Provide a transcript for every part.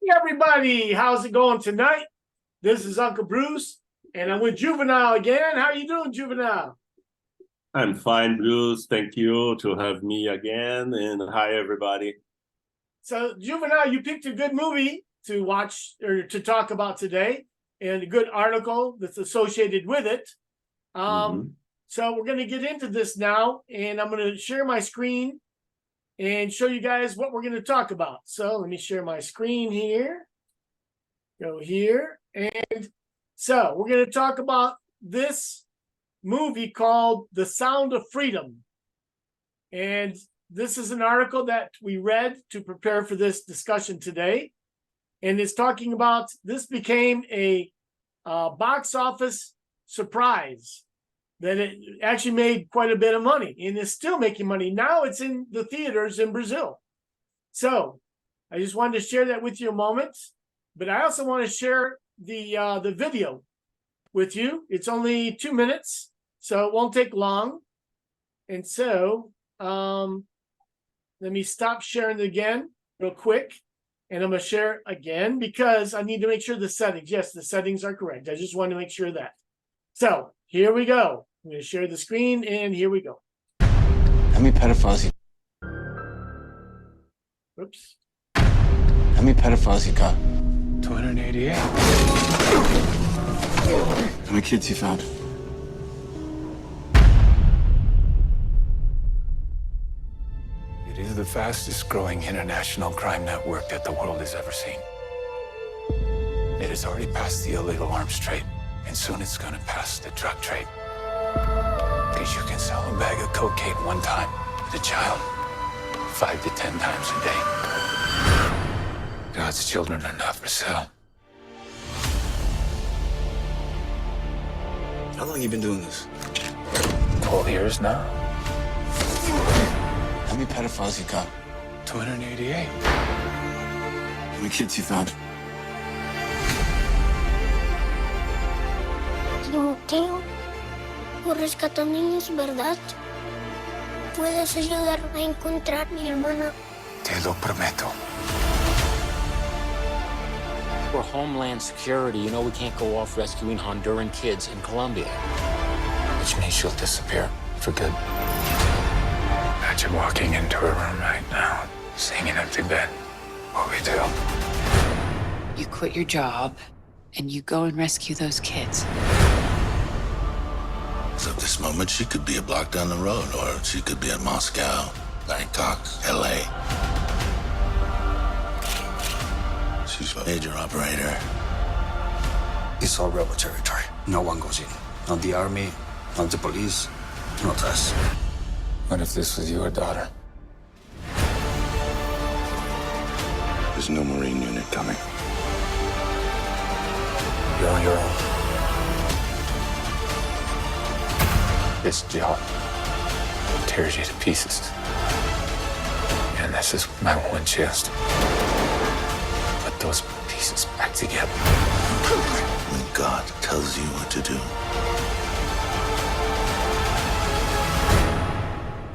Hey everybody, how's it going tonight? This is Uncle Bruce, and I'm with Juvenile again. How are you doing, Juvenile? I'm fine, Bruce. Thank you to have me again. And hi, everybody. So, Juvenile, you picked a good movie to watch or to talk about today, and a good article that's associated with it. So we're going to get into this now, and I'm going to share my screen and show you guys what we're going to talk about. So let me share my screen here. Go here. And so we're going to talk about this movie called The Sound of Freedom. And this is an article that we read to prepare for this discussion today. And it's talking about this became a box office surprise, that it actually made quite a bit of money and is still making money. Now it's in the theaters in Brazil. So I just wanted to share that with you a moment. But I also want to share the video with you. It's only 2 minutes, so it won't take long. And so let me stop sharing it again real quick. And I'm going to share it again because I need to make sure the settings, yes, the settings are correct. I just want to make sure that. So here we go. I'm going to share the screen, and here we go. How many pedophiles you... Oops. How many pedophiles you got? 288. How many kids you found? It is the fastest growing international crime network that the world has ever seen. It has already passed the illegal arms trade, and soon it's gonna pass the drug trade. Because you can sell a bag of cocaine one time to a child 5 to 10 times a day. God's children are not for sale. How long you been doing this? 12 years now. How many pedophiles you got? 288. How many kids you found? Timoteo, tú rescatas niños, ¿verdad? ¿Puedes ayudarme a encontrar a mi hermana? Te lo prometo. For Homeland Security, you know we can't go off rescuing Honduran kids in Colombia. Which means she'll disappear for good. Imagine walking into her room right now, seeing an empty bed. What we do? You quit your job, and you go and rescue those kids. So at this moment, she could be a block down the road, or she could be at Moscow, Bangkok, LA. She's a major operator. It's all rebel territory. No one goes in. Not the army, not the police, not us. What if this was your daughter? There's no Marine unit coming. You're on your own. This job tears you to pieces. And this is my one chance to put those pieces back together. When God tells you what to do,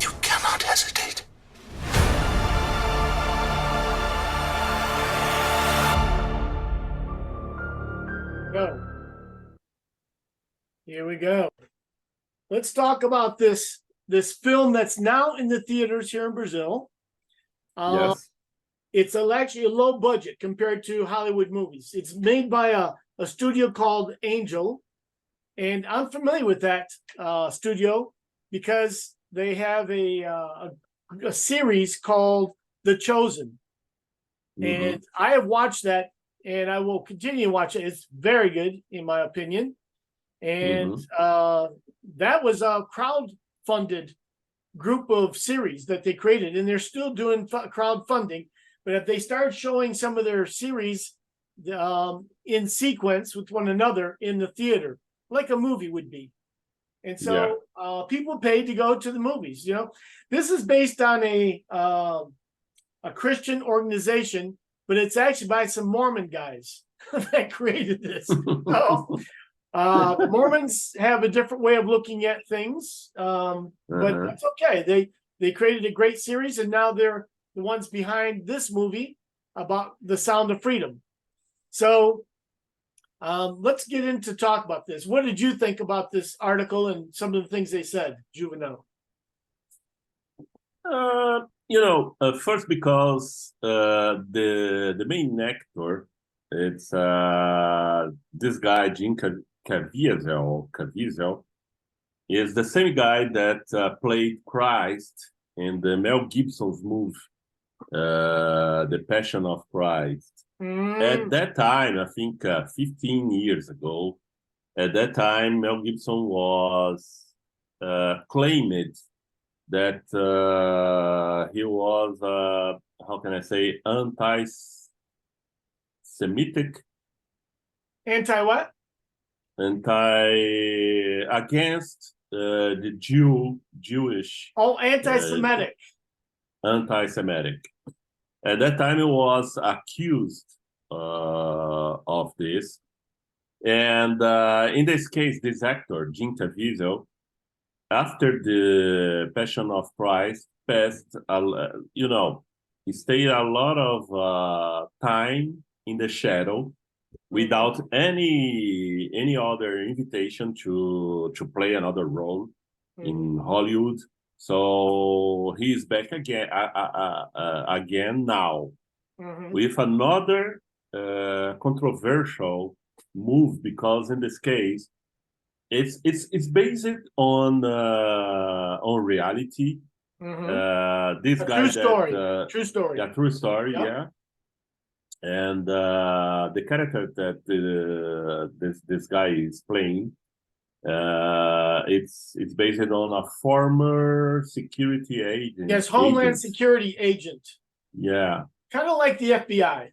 you cannot hesitate. Go. Here we go. Let's talk about this film that's now in the theaters here in Brazil. Yes. It's actually a low budget compared to Hollywood movies. It's made by a studio called Angel, and I'm familiar with that studio because they have a series called The Chosen, and I have watched that, and I will continue to watch it. It's very good, in my opinion, and that was a crowd-funded group of series that they created, and they're still doing crowdfunding. But if they start showing some of their series in sequence with one another in the theater, like a movie would be, and so people pay to go to the movies. You know, this is based on a Christian organization, but it's actually by some Mormon guys that created this. So, the Mormons have a different way of looking at things, but that's okay. They created a great series, and now they're the ones behind this movie, about the sound of freedom. So let's get into talk about this. What did you think about this article and some of the things they said, Juvenal? First because the main actor, it's this guy Jim Caviezel is the same guy that played Christ in the Mel Gibson's movie, The Passion of Christ. At that time, I think 15 years ago, at that time, Mel Gibson was claimed that he was, how can I say, anti-Semitic. Anti-what? Against the Jewish. Oh, anti-Semitic. Anti-Semitic. At that time, he was accused of this. And in this case, this actor, Jim Caviezel, after the Passion of Christ passed, he stayed a lot of time in the shadow without any other invitation to play another role in Hollywood. So he is back again now with another controversial move, because in this case it's based on reality. This guy true story. Yeah, true story. Yep. Yeah. And the character that this guy is playing, it's based on a former security agent. Yes, Homeland Security agent. Yeah. Kind of like the FBI.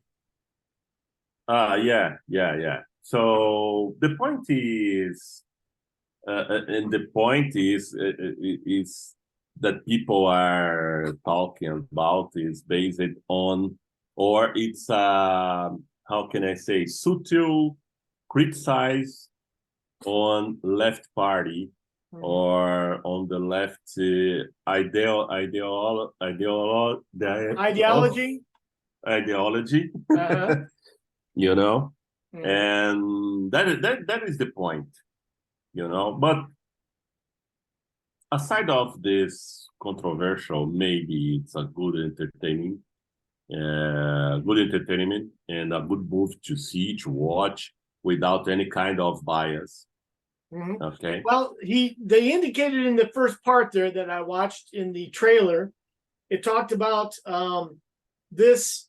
Yeah. So the point is, that people are talking about is based on, or it's how can I say, subtle criticize on left party or on the left ideology. And that is the point, but aside of this controversial, maybe it's a good entertainment and a good move to see, to watch without any kind of bias. Okay. Well, they indicated in the first part there that I watched in the trailer, it talked about this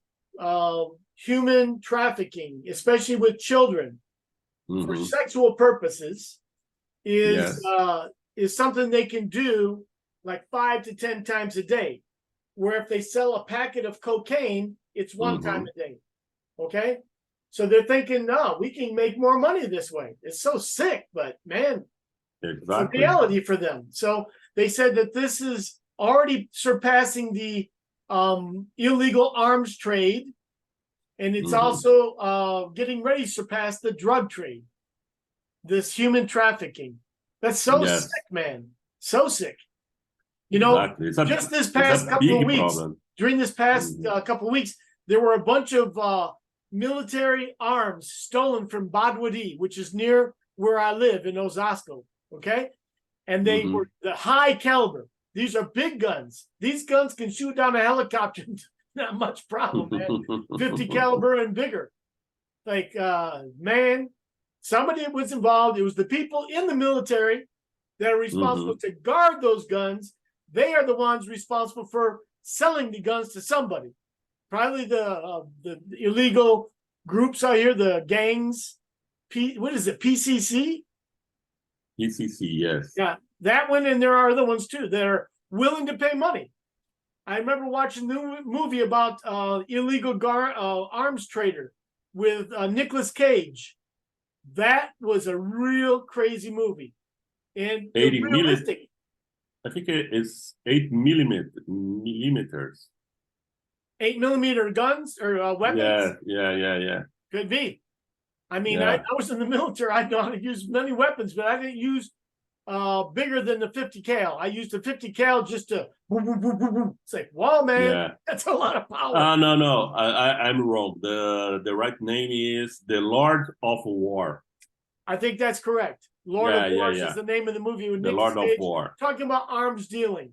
human trafficking, especially with children, for sexual purposes, is something they can do like 5 to 10 times a day. Where if they sell a packet of cocaine, it's one time a day. Okay? So they're thinking, no, we can make more money this way. It's so sick, but man, it's a reality for them. So they said that this is already surpassing the illegal arms trade, and it's also getting ready to surpass the drug trade, this human trafficking. That's so sick, man. So sick. Just this past couple of weeks, during this past couple of weeks, there were a bunch of military arms stolen from Badwadi, which is near where I live in Osasco. Okay. And they were the high caliber. These are big guns. These guns can shoot down a helicopter. Not much problem, man. 50 caliber and bigger. Like, man, somebody was involved. It was the people in the military that are responsible to guard those guns. They are the ones responsible for selling the guns to somebody. Probably the illegal groups out here, the gangs. What is it, PCC? PCC, yes. Yeah, that one, and there are other ones too that are willing to pay money. I remember watching the movie about illegal arms trader with Nicolas Cage. That was a real crazy movie. And 80 realistic. I think it's 8 millimeters. 8 millimeter guns or weapons? Yeah. Could be. I mean, I was in the military. I know how to use many weapons, but I didn't use bigger than the 50 cal. I used the 50 cal just to boom, boom, boom, boom, boom. It's like, wow, man, Yeah. that's a lot of power. No. I'm wrong. The right name is The Lord of War. I think that's correct. Lord of Wars is the name of the movie with The Nick Lord of Cage, War. talking about arms dealing.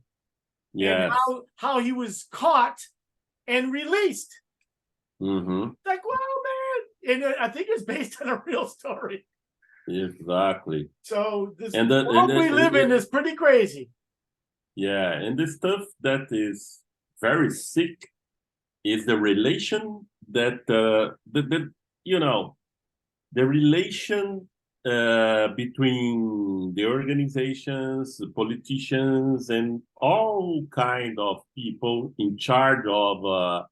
Yes. And how he was caught and released. Mm-hmm. Like, wow, man. And I think it's based on a real story. Exactly. So this And world we live in is pretty crazy. Yeah, and the stuff that is very sick is the relation that the relation between the organizations, the politicians, and all kind of people in charge of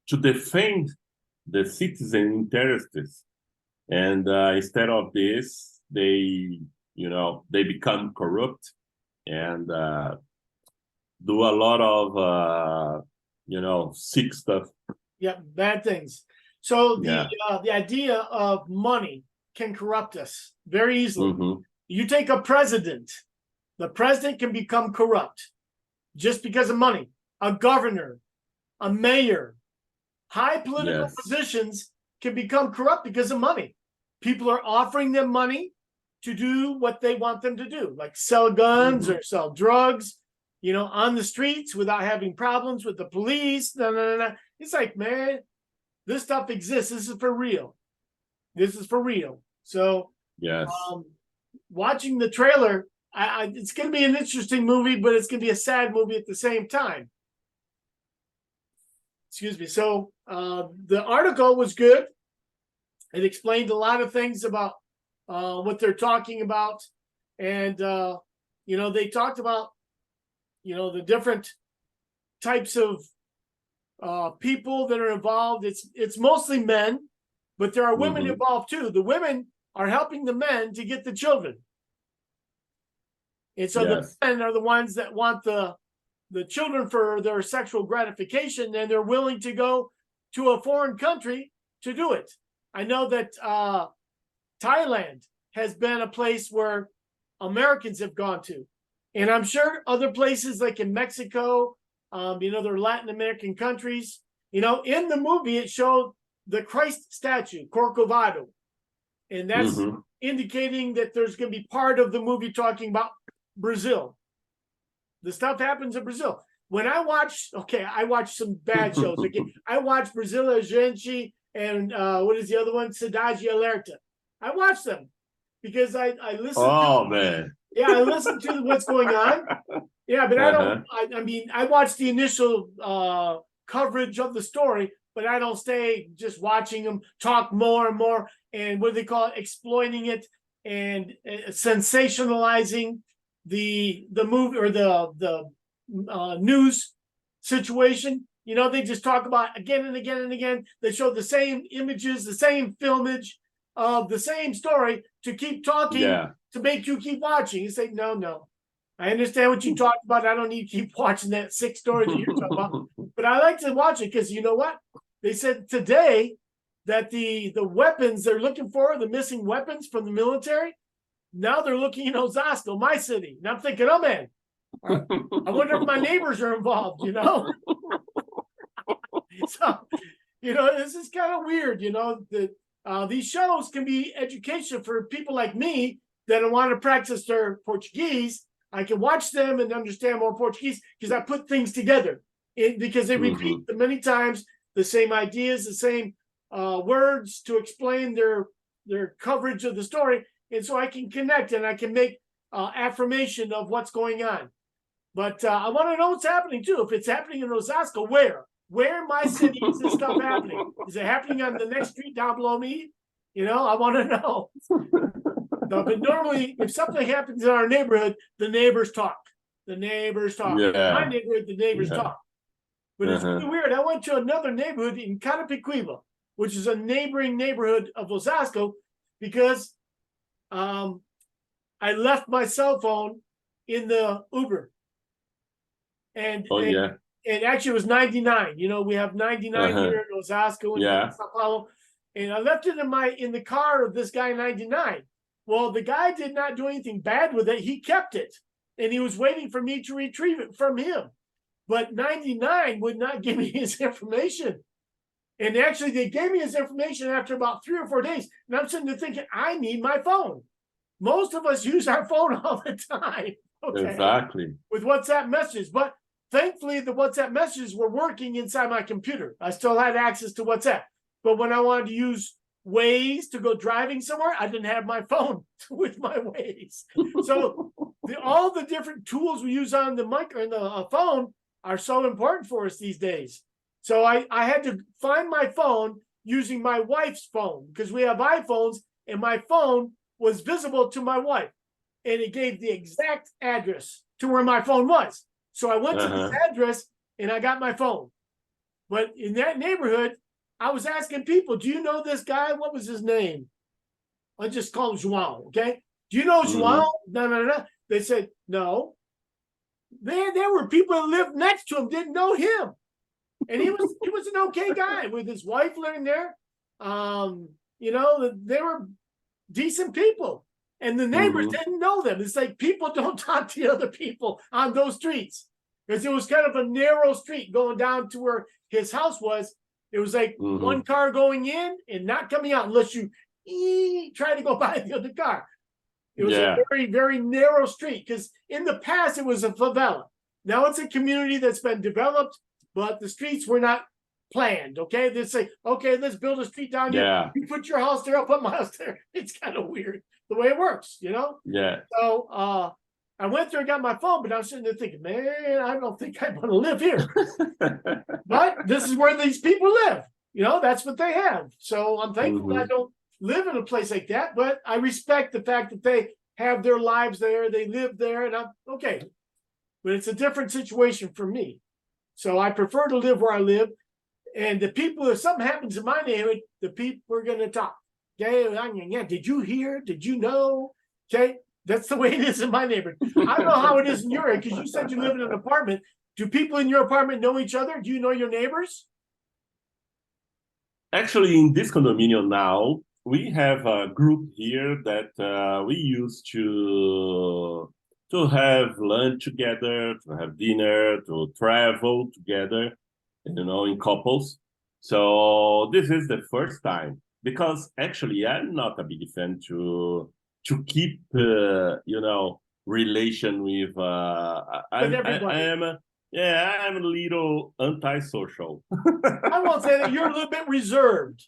to defend the citizen interests. And instead of this, they become corrupt and do a lot of sick stuff. Yeah, bad things. So Yeah. the idea of money can corrupt us very easily. Mm-hmm. You take a president, the president can become corrupt just because of money. A governor, a mayor, high political Yes. positions can become corrupt because of money. People are offering them money to do what they want them to do, like sell guns or sell drugs, on the streets without having problems with the police. No. It's like, man, this stuff exists. This is for real. This is for real. So, Yes. Watching the trailer, it's going to be an interesting movie, but it's going to be a sad movie at the same time. Excuse me. So, the article was good. It explained a lot of things about what they're talking about. And, they talked about, the different types of people that are involved. It's mostly men, but there are women involved too. The women are helping the men to get the children. And so the men are the ones that want the children for their sexual gratification, and they're willing to go to a foreign country to do it. I know that Thailand has been a place where Americans have gone to. And I'm sure other places like in Mexico, there are Latin American countries. In the movie, it showed the Christ statue, Corcovado. And that's indicating that there's going to be part of the movie talking about Brazil. The stuff happens in Brazil. When I watch some bad shows. Okay, I watch Brazil a Gente and what is the other one? Cidade Alerta. I watch them because I listen. Oh, man. Yeah, I listen to what's going on. Yeah, but I don't. I watch the initial coverage of the story, but I don't stay just watching them talk more and more, and what do they call it, exploiting it and sensationalizing the movie or the news situation. They just talk about again and again and again. They show the same images, the same filmage of the same story to keep talking. Yeah. To make you keep watching. You say, no. I understand what you talked about. I don't need to keep watching that sick story that you're talking about. But I like to watch it because you know what? They said today that the weapons they're looking for, the missing weapons from the military, now they're looking in Osasco, my city. And I'm thinking, oh, man, I wonder if my neighbors are involved, So, this is kind of weird, that these shows can be education for people like me that want to practice their Portuguese. I can watch them and understand more Portuguese because I put things together because they repeat many times the same ideas, the same words to explain their coverage of the story. And so I can connect and I can make affirmation of what's going on. But I want to know what's happening too. If it's happening in Osasco, where in my city is this stuff happening? Is it happening on the next street down below me? I want to know. No, but normally, if something happens in our neighborhood, the neighbors talk. The neighbors talk. Yeah. In my neighborhood, the neighbors talk. But it's really weird. I went to another neighborhood in Carapicuíba, which is a neighboring neighborhood of Osasco, because I left my cell phone in the Uber. And actually it was 99. We have 99 here in Osasco and Sao Paulo. And I left it in the car of this guy 99. Well, the guy did not do anything bad with it. He kept it, and he was waiting for me to retrieve it from him. But 99 would not give me his information. And actually, they gave me his information after about 3 or 4 days. And I'm sitting there thinking, I need my phone. Most of us use our phone all the time. Okay? Exactly. With WhatsApp messages. But thankfully, the WhatsApp messages were working inside my computer. I still had access to WhatsApp. But when I wanted to use Waze to go driving somewhere, I didn't have my phone with my Waze. So all the different tools we use on the mic or in the phone are so important for us these days. So I had to find my phone using my wife's phone because we have iPhones, and my phone was visible to my wife, and it gave the exact address to where my phone was. So I went to this address and I got my phone. But in that neighborhood, I was asking people, do you know this guy? What was his name? I just call him João, okay? Do you know João? No. They said, no. There were people that lived next to him, didn't know him. And he was an okay guy with his wife living there. You know, they were decent people. And the neighbors didn't know them. It's like people don't talk to the other people on those streets. Because it was kind of a narrow street going down to where his house was. It was like one car going in and not coming out unless you try to go by the other car. It was a very, very narrow street because in the past it was a favela. Now it's a community that's been developed, but the streets were not planned. Okay, they say, okay, let's build a street down here. You put your house there, I'll put my house there. It's kind of weird the way it works, you know. So I went there and got my phone, but I was sitting there thinking, man, I don't think I want to live here. But this is where these people live. You know, that's what they have. So I'm thankful I don't live in a place like that, but I respect the fact that they have their lives there, they live there, and I'm okay. But it's a different situation for me. So I prefer to live where I live. And the people, if something happens in my neighborhood, the people are going to talk. Okay, yeah, did you hear? Did you know? Okay, that's the way it is in my neighborhood. I don't know how it is in your area, because you said you live in an apartment. Do people in your apartment know each other? Do you know your neighbors? Actually, in this condominium now, we have a group here that we use to have lunch together, to have dinner, to travel together, you know, in couples. So this is the first time, because actually I'm not a big fan to keep, you know, relation with, I'm a little antisocial. I won't say that. You're a little bit reserved,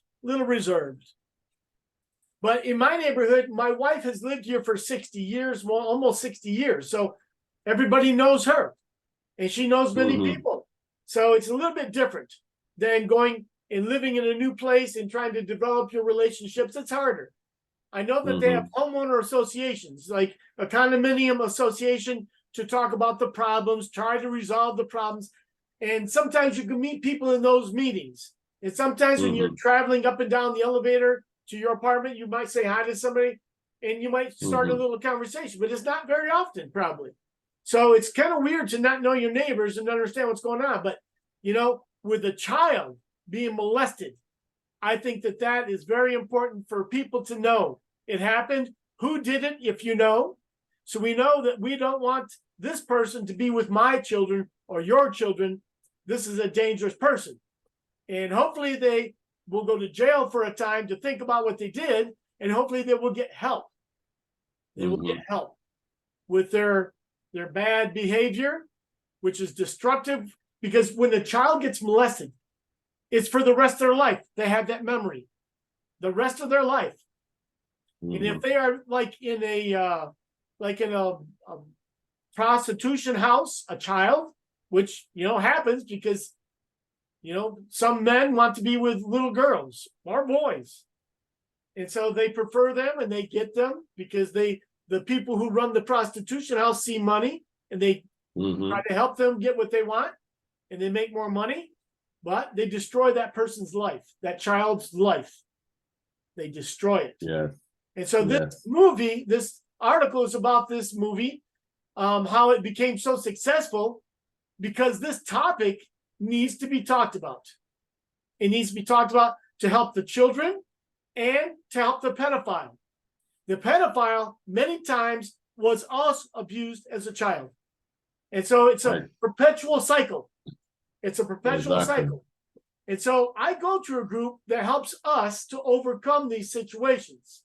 But in my neighborhood, my wife has lived here for 60 years, well, almost 60 years. So everybody knows her, and she knows many people. So it's a little bit different than going and living in a new place and trying to develop your relationships. It's harder. I know that they have homeowner associations, like a condominium association, to talk about the problems, try to resolve the problems. And sometimes you can meet people in those meetings. And sometimes when you're traveling up and down the elevator to your apartment, you might say hi to somebody and you might start a little conversation, but it's not very often, probably. So it's kind of weird to not know your neighbors and understand what's going on. But, you know, with a child being molested, I think that that is very important for people to know. It happened. Who did it, if you know? So we know that we don't want this person to be with my children or your children. This is a dangerous person. And hopefully they will go to jail for a time to think about what they did, and hopefully they will get help. They will get help with their bad behavior, which is destructive, because when a child gets molested, it's for the rest of their life. They have that memory, the rest of their life. And if they are like in a prostitution house, a child, which, you know, happens because, you know, some men want to be with little girls or boys. And so they prefer them and they get them because the people who run the prostitution house see money and they try to help them get what they want, and they make more money, but they destroy that person's life, that child's life. They destroy it. Yeah. And so this movie, this article is about this movie, how it became so successful, because this topic needs to be talked about. It needs to be talked about to help the children and to help the pedophile. The pedophile many times was also abused as a child. And so it's a Right. perpetual cycle. It's a perpetual Exactly. cycle. And so I go to a group that helps us to overcome these situations.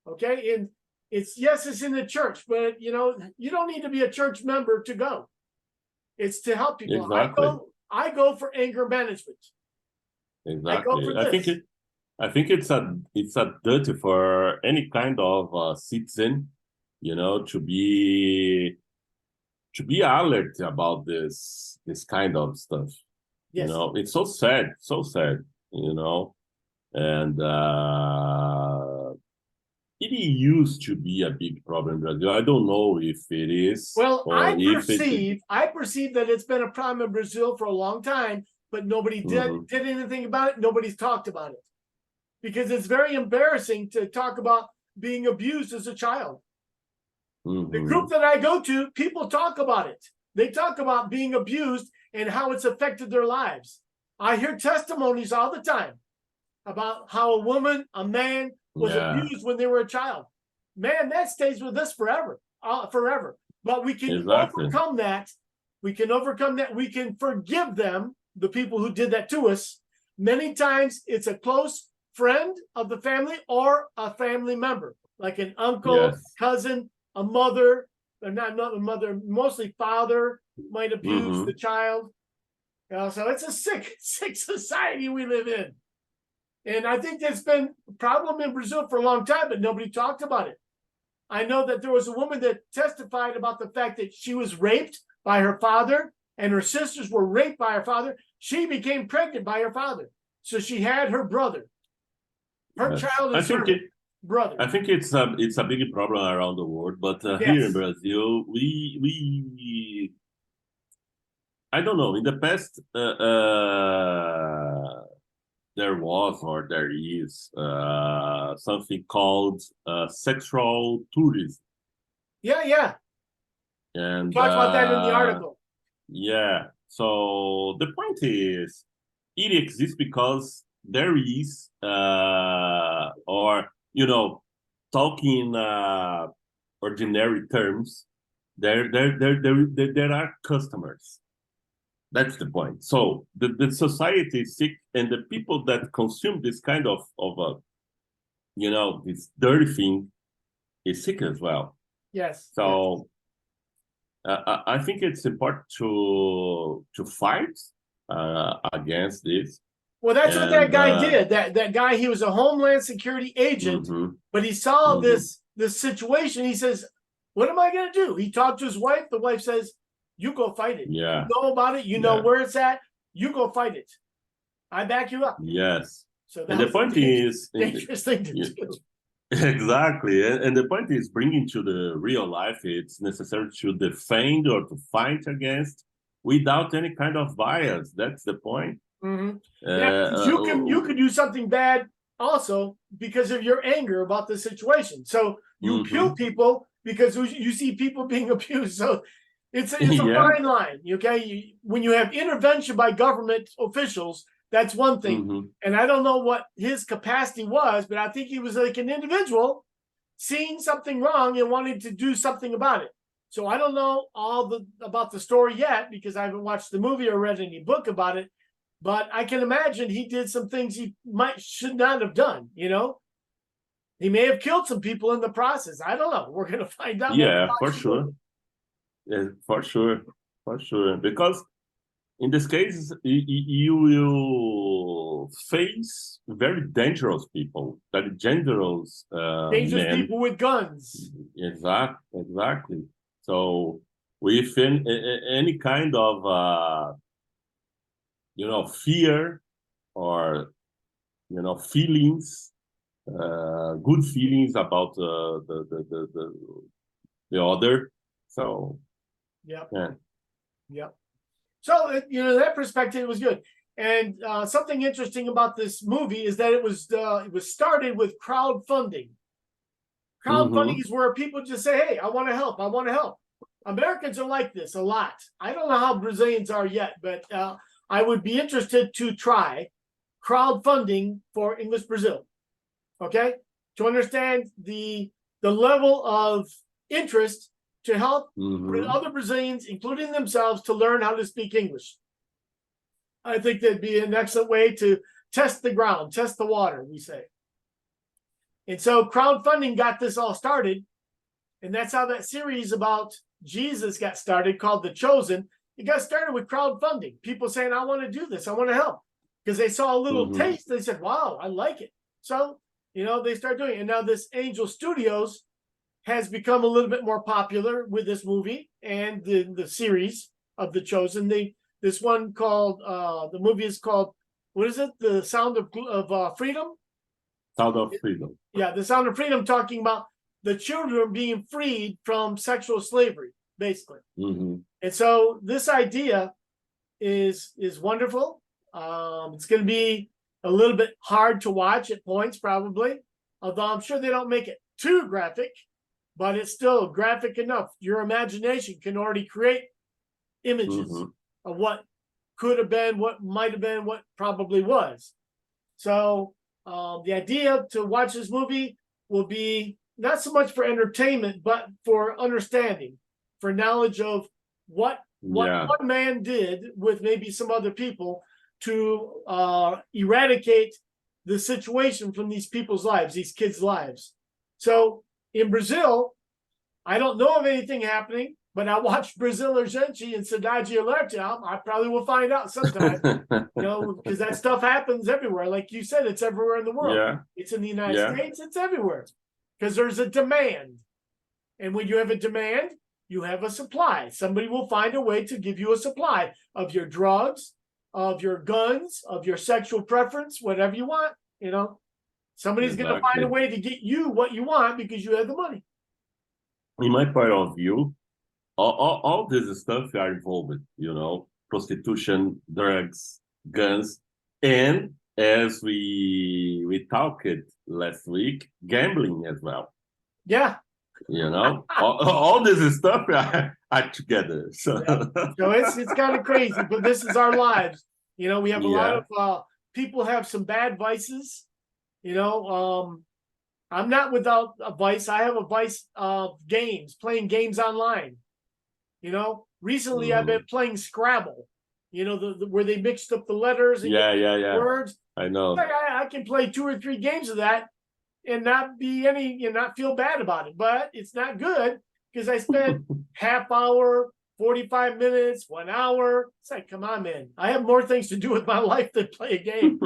Okay. And it's in the church, but you don't need to be a church member to go. It's to help people. Exactly. I go for anger management. Exactly. for I think this. it's a duty for any kind of citizen, to be alert about this kind of stuff. Yes. It's so sad, and it used to be a big problem in Brazil. I don't know if it is. Well, or I if perceive that it's been a problem in Brazil for a long time, but nobody did anything about it. Nobody's talked about it because it's very embarrassing to talk about being abused as a child. The group that I go to, people talk about it. They talk about being abused and how it's affected their lives. I hear testimonies all the time about how a woman, a man was abused when they were a child. Man, that stays with us forever. But we can overcome that. We can overcome that. We can forgive them, the people who did that to us. Many times it's a close friend of the family or a family member, like an uncle, cousin, a mother, or not a mother, mostly father might abuse the child. So it's a sick society we live in. And I think that's been a problem in Brazil for a long time, but nobody talked about it. I know that there was a woman that testified about the fact that she was raped by her father and her sisters were raped by her father. She became pregnant by her father. So she had her brother. Her child is her brother. I think it's a big problem around the world, but here in Brazil, we I don't know. In the past, there was or there is something called sexual tourism. Yeah. And talk about that in the article. Yeah. So the point is, it exists because there is, talking ordinary terms, there are customers. That's the point. So the society is sick, and the people that consume this kind of this dirty thing is sick as well. Yes. So I think it's important to fight against this. Well, that's what that guy did. That guy, he was a Homeland Security agent, but he saw this situation. He says, "What am I going to do?" He talked to his wife. The wife says, "You go fight it. Yeah. You know about it. You know where it's at. You go fight it. I back you up." Yes. So and the point is dangerous thing to do. Exactly. And the point is, bringing to the real life, it's necessary to defend or to fight against without any kind of bias. That's the point. You could do something bad also because of your anger about the situation. So you kill people because you see people being abused. So it's a fine line. Okay, when you have intervention by government officials, that's one thing. And I don't know what his capacity was, but I think he was like an individual seeing something wrong and wanting to do something about it. So I don't know about the story yet because I haven't watched the movie or read any book about it. But I can imagine he did some things he should not have done. He may have killed some people in the process. I don't know. We're going to find out. Yeah, for sure. Yeah, for sure. Because in this case, you will face very dangerous people, dangerous people with guns. Exactly. So with any kind of fear or feelings, good feelings about the other. So Yep. Yeah. So that perspective was good. And something interesting about this movie is that it was started with crowdfunding. Crowdfunding is where people just say, "Hey, I want to help. I want to help." Americans are like this a lot. I don't know how Brazilians are yet, but I would be interested to try crowdfunding for English Brazil. Okay, to understand the the level of interest to help Mhm. other Brazilians, including themselves, to learn how to speak English. I think that'd be an excellent way to test the ground, test the water, we say. And so crowdfunding got this all started. And that's how that series about Jesus got started, called The Chosen. It got started with crowdfunding. People saying, I want to do this. I want to help. Because they saw a little taste. They said, wow, I like it. So, they start doing it. And now this Angel Studios has become a little bit more popular with this movie and the series of The Chosen. This one called, the movie is called, what is it? The Sound of Freedom? Sound of Freedom. Yeah, The Sound of Freedom, talking about the children being freed from sexual slavery, basically. Mhm. And so this idea is wonderful. It's going to be a little bit hard to watch at points, probably, although I'm sure they don't make it too graphic, but it's still graphic enough. Your imagination can already create images of what could have been, what might have been, what probably was. So the idea to watch this movie will be not so much for entertainment, but for understanding, for knowledge of what one man did with maybe some other people to eradicate the situation from these people's lives, these kids' lives. So in Brazil, I don't know of anything happening, but I watched Brazil Urgente and Cidade Alerta. I probably will find out sometime, because that stuff happens everywhere. Like you said, it's everywhere in the world. Yeah. It's in the United States, it's everywhere. Because there's a demand. And when you have a demand, you have a supply. Somebody will find a way to give you a supply of your drugs, of your guns, of your sexual preference, whatever you want, Somebody's going to find a way to get you what you want because you have the money. In my point of view, all this stuff are involved, prostitution, drugs, guns, and as we talked last week, gambling as well. Yeah. all this stuff are together. So, so it's kind of crazy, but this is our lives. We have a lot of people have some bad vices. I'm not without a vice. I have a vice of games, playing games online. Recently I've been playing Scrabble. Where they mixed up the letters and words. I know. I can play 2 or 3 games of that and not be not feel bad about it. But it's not good because I spent half hour, 45 minutes, 1 hour. It's like, come on, man. I have more things to do with my life than play a game.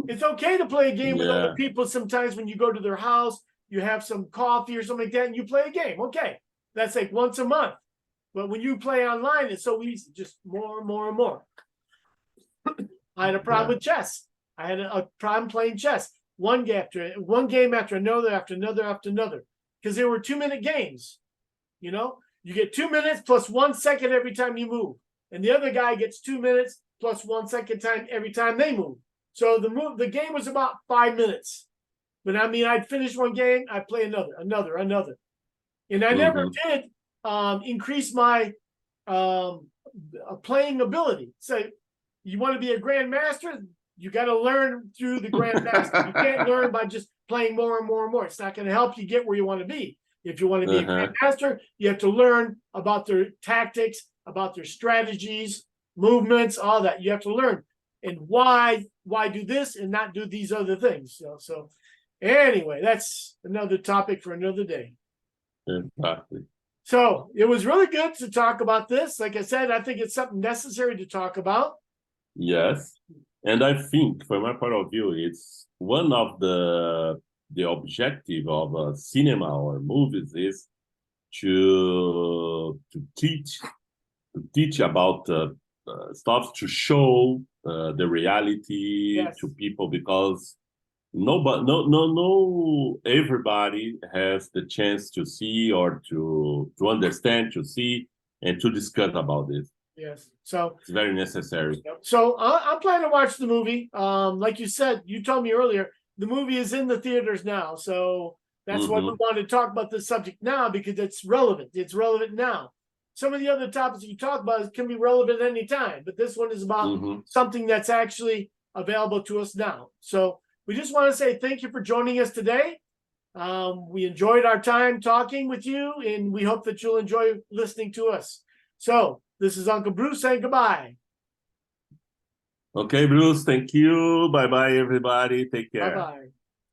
It's okay to play a game with other people. Sometimes when you go to their house, you have some coffee or something like that, and you play a game. Okay, that's like once a month. But when you play online, it's so easy, just more and more and more. I had a problem with chess. I had a problem playing chess. One game after another, because they were 2-minute games. You get 2 minutes plus 1 second every time you move, and the other guy gets 2 minutes plus 1 second time every time they move. So the game was about 5 minutes. But I'd finish one game, I'd play another. And I never did increase my playing ability. So you want to be a grandmaster, you got to learn through the grandmaster. You can't learn by just playing more and more and more. It's not going to help you get where you want to be. If you want to be a grandmaster, you have to learn about their tactics, about their strategies, movements, all that. You have to learn. And why do this and not do these other things? So anyway, that's another topic for another day. Exactly. So it was really good to talk about this. Like I said, I think it's something necessary to talk about. Yes. And I think, from my point of view, it's one of the objective of cinema or movies is to teach about stuff, to show the reality to people, because everybody has the chance to see or to understand, to see, and to discuss about this. Yes, so it's very necessary. So I'm planning to watch the movie. Like you said, you told me earlier, the movie is in the theaters now. So that's why we want to talk about this subject now, because it's relevant. It's relevant now. Some of the other topics you talk about can be relevant at any time, but this one is about something that's actually available to us now. So we just want to say thank you for joining us today. We enjoyed our time talking with you, and we hope that you'll enjoy listening to us. So this is Uncle Bruce saying goodbye. Okay, Bruce, thank you. Bye-bye, everybody. Take care. Bye-bye.